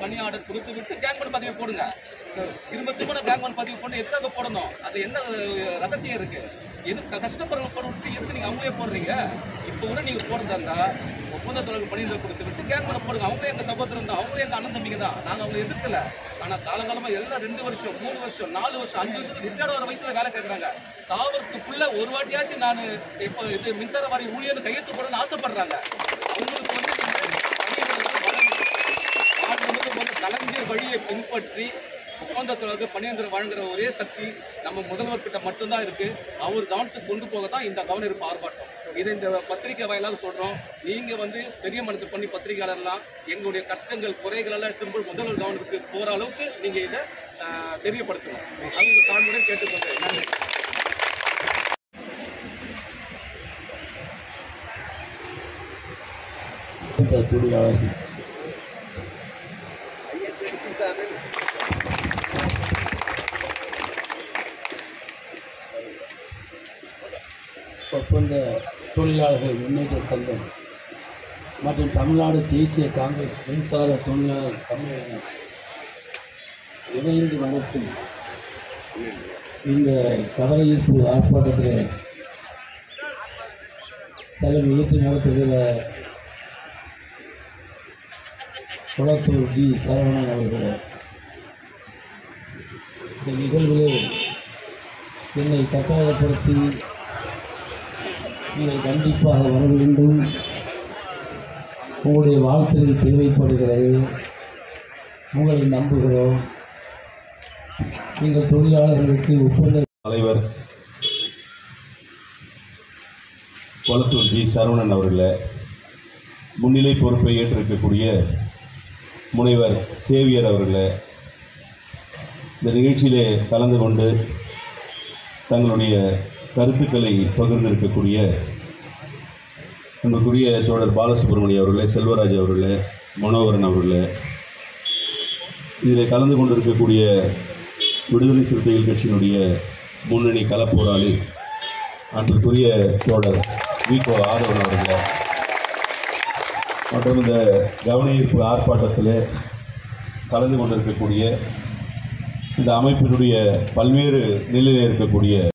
பணி ஆர்டர் கொடுத்து விட்டு கேங்மேன் பதிவு போடுங்க. திரும்ப கேங்மேன் பதிவு பண்ணி எதுக்காக போடணும்? அது என்ன ரகசியம் இருக்கு? எதுக்கு கஷ்டப்படுறவங்க போட விட்டு எதுக்கு நீங்க அவங்களே போடுறீங்க? இப்போ கூட நீங்க போடுறதா இருந்தா ஒப்பந்த தொழில் பணியிட கொடுத்து விட்டு கேங்மேன் போடுங்க. அவங்களே எங்க சகோதரன் தான், அவங்களே எங்க அண்ணன் தம்பிங்க தான். நாங்க அவங்களை எதிர்க்கல. ஆனா காலகாலமா எல்லாம் 2 வருஷம் 3 வருஷம் 4 வருஷம் 5 வருஷம் ரிட்டையர்ட் வர வயசுல வேலை கேட்கறாங்க. சாவறதுக்குள்ள ஒரு வாட்டியாச்சும் நான் இப்போ இது மின்சார வாரிய ஊழியர்னு கையெழுத்து போடணும்னு ஆசைப்படுறாங்க. அவங்களுக்கு கலைஞர் வழியை பின்பற்றி ஒப்பந்தத்தொழிலாளர்கள் பணியந்திரம் வழங்குற ஒரே சக்தி நம்ம முதல்வர்கிட்ட மட்டும்தான் இருக்கு. அவர் கவனத்துக்கு கொண்டு போக தான் இந்த கவனிப்பு ஆர்ப்பாட்டம். இதை இந்த பத்திரிகை வாயிலாக சொல்றோம். நீங்க பெரிய மனசு பண்ணி பத்திரிகையாளர்லாம் எங்களுடைய கஷ்டங்கள் குறைகள் எல்லாம் திரும்ப முதல்வர் கவனத்துக்கு போற அளவுக்கு நீங்க இதை தெரியப்படுத்தணும். அவங்க தாழ்வுடன் கேட்டுக்கொண்டேன். நன்றி. தொழிலாளர்கள் ஒப்பந்த தொழிலாளர்கள் முன்னேற்ற சங்கம் மற்றும் தமிழ்நாடு தேசிய காங்கிரஸ் மின்சார தொழிலாளர் சம்மேளனம் இணைந்து நடத்தும் இந்த கவனஈர்ப்பு ஆர்ப்பாட்டத்தில் தலைமை ஏற்று நடத்துகிற குளத்தூர் ஜி சரவணன் அவர்கள் இந்த நிகழ்வில் என்னை கட்டாயப்படுத்தி நீங்கள் கண்டிப்பாக வர வேண்டும், உங்களுடைய வாழ்த்துக்கள் தேவைப்படுகிறது, உங்களை நம்புகிறோம், நீங்கள் தொழிலாளர்களுக்கு ஒப்பந்த தலைவர் குளத்தூர் ஜி சரவணன் அவர்களே, முன்னிலை பொறுப்பை ஏற்றிருக்கக்கூடிய முனைவர் சேவியர் அவர்களே, இந்த நிகழ்ச்சியிலே கலந்து கொண்டு தங்களுடைய கருத்துக்களை பகிர்ந்திருக்கக்கூடிய அன்புக்குரிய தோழர் பாலசுப்ரமணியம் அவர்களே, செல்வராஜ் அவர்களே, மனோகரன் அவர்களே, இதில் கலந்து கொண்டிருக்கக்கூடிய விடுதலை சிறுத்தைகள் கட்சியினுடைய முன்னணி களப்போராளி அன்புக்குரிய தோழர் வி.கோ. ஆதவன் அவர்களே, மற்றும் இந்த கவனஈர்ப்பு ஆர்ப்பாட்டத்தில் கலந்து கொண்டிருக்கக்கூடிய இந்த அமைப்பினுடைய பல்வேறு நிலையில் இருக்கக்கூடிய